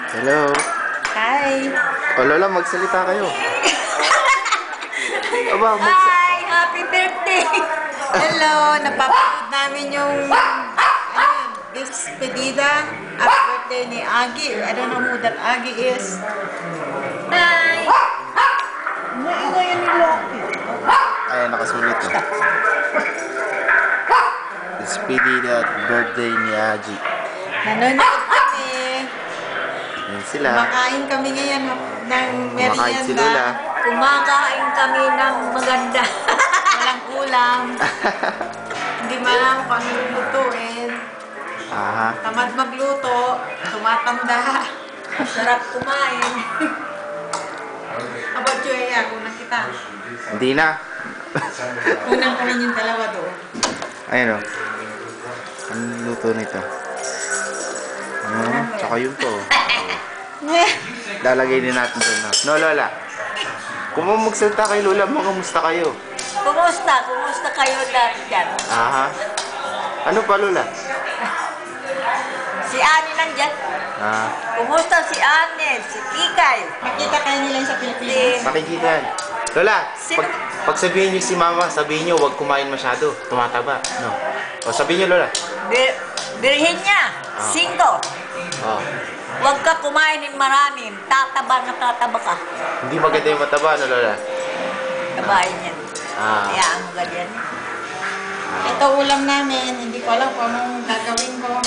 Hello. Hi. O Lola, magsalita kayo. Aba, Hi! Happy birthday! Hello! Napapanood namin yung despedida at birthday ni Agi. I don't know who that Agi is. Hi! Ngayon ni Loki. Ayan, nakasulit eh. Despedida at birthday ni Aji. Nanonood kami. Ayan sila. Kumakain kami ngayon ng Kumakain si merienda. Lola. Kumakain kami ng maganda. Walang ulam. Hindi malam kung ano lulutuin. Aha. Tamad magluto, tumatanda, sarap kumain. About you, Eya, unang kita. Hindi na. Unang ko yung dalawa doon. Ayan o. Anong luto nito? Tsaka yun to. Lalagay din natin doon na. No, Lola. Kung magsalita kay Lola, kamusta kayo? Kumusta? Kumusta kayo dyan? Aha. Ano pa, Lola? Si Ani nandyan. Ah. Kumusta si Ani? Si Kikay? Makita kayo nila sa Pilipinas. Makikita yan. Lola, pag sabihin niyo si Mama, sabihin niyo huwag kumain masyado. Tumataba. No. O sabihin niyo, Lola. Birhin niya. 5. Oh. Huwag ka kumain ng maraming. Tataba na tataba ka. Hindi maganda yung mataba, no, Lola? Tabahin yan. Ah. Kaya ang ganyan. Ito ulam namin. Hindi ko alam kung anong gagawin ko.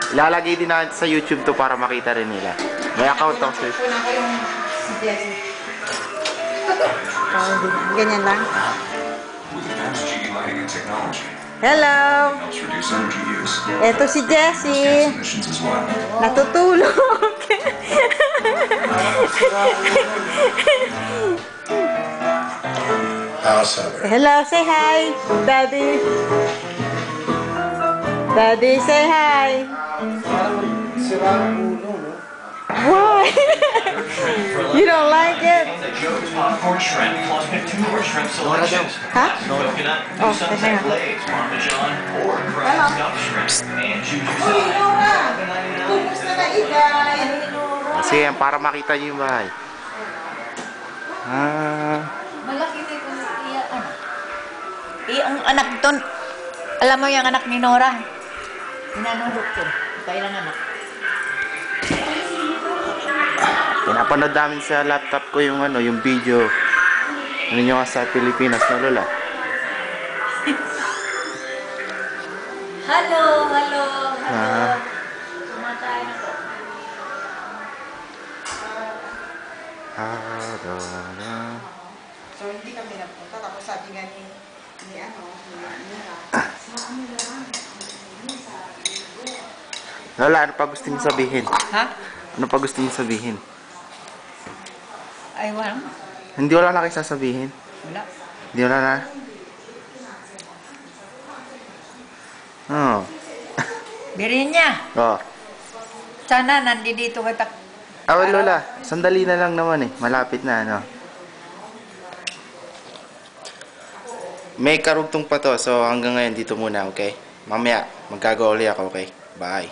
Ilalagay din natin sa YouTube to para makita rin nila. May account ako sa Kuna ko yung si Jessie. Ganyan lang. Hello! Ito si Jessie. Natutulog. Hello, say hi, Daddy. Daddy, say hi. Why? You don't like it? Popcorn shrimp plus 2 more shrimp selections. Huh? Coconut, Oh, sunset hang on. glaze, parmesan, or crab stuffed shrimp, and juicy Uy, Nora! Kumusta na igay? Kasi yan, para makita niyo yung bahay. Ah. Malaki na ito siya. Ang anak doon, alam mo yung anak ni Nora? Pinanulog ko. Kailan anak? Pinapanood namin sa laptop ko yung ano, yung video. Ano nyo nga sa Pilipinas, no, Lola? Hello, hello, hello. Ah. Kumakain ako. So, hindi kami nagpunta. Tapos sabi nga ni Lola, ano pa gusto niyo sabihin? Ha? Ano pa gusto niyo sabihin? Ay, wala. Hindi wala na kayo sasabihin. Wala. Hindi wala na. Oh. Birin niya. Oh. Sana nandito kita. Ah, well, Lola, sandali na lang naman eh. Malapit na, ano. May karugtong pa to, so hanggang ngayon dito muna, okay? Mamaya, magagawa ulit ako, okay? Bye.